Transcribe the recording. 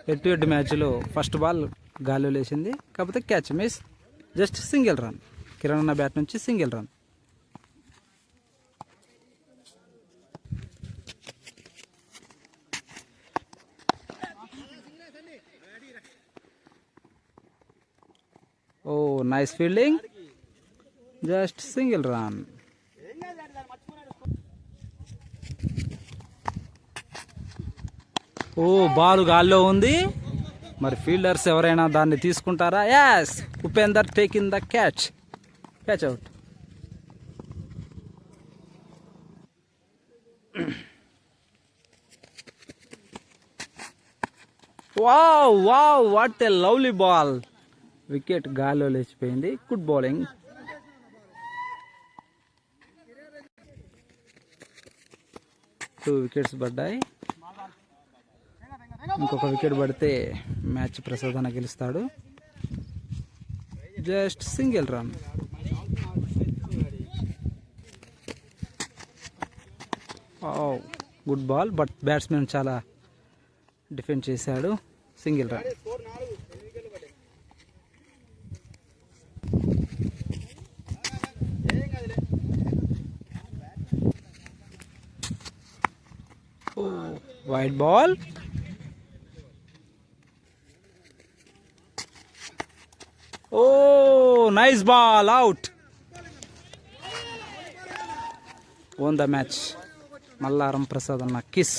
Head to head మ్యాచ్లో first ball గాల్లో లేచింది, కాకపోతే catch miss. Just single run. Kiran అన్న బ్యాట్ నుంచి single run. Oh nice fielding, just single run. Oh ball గాల్లో ఉంది, మరి ఫీల్డర్స్ ఎవరైనా దాన్ని తీసుకుంటారా? Yes, Upender taking the catch. Catch out. Wow wow, what a lovely ball. Wicket గాల్లో లేచిపోయింది. Good bowling. టూ వికెట్స్ పడ్డాయి. ఇంకొక వికెట్ పడితే మ్యాచ్ ప్రసాదన గెలుస్తాడు. Just single run. Good ball, but batsmen చాలా డిఫెండ్ చేశాడు. Single run. Wide ball. Oh nice ball, out. Won the match. Mallaram Prasad అన్న కిస్.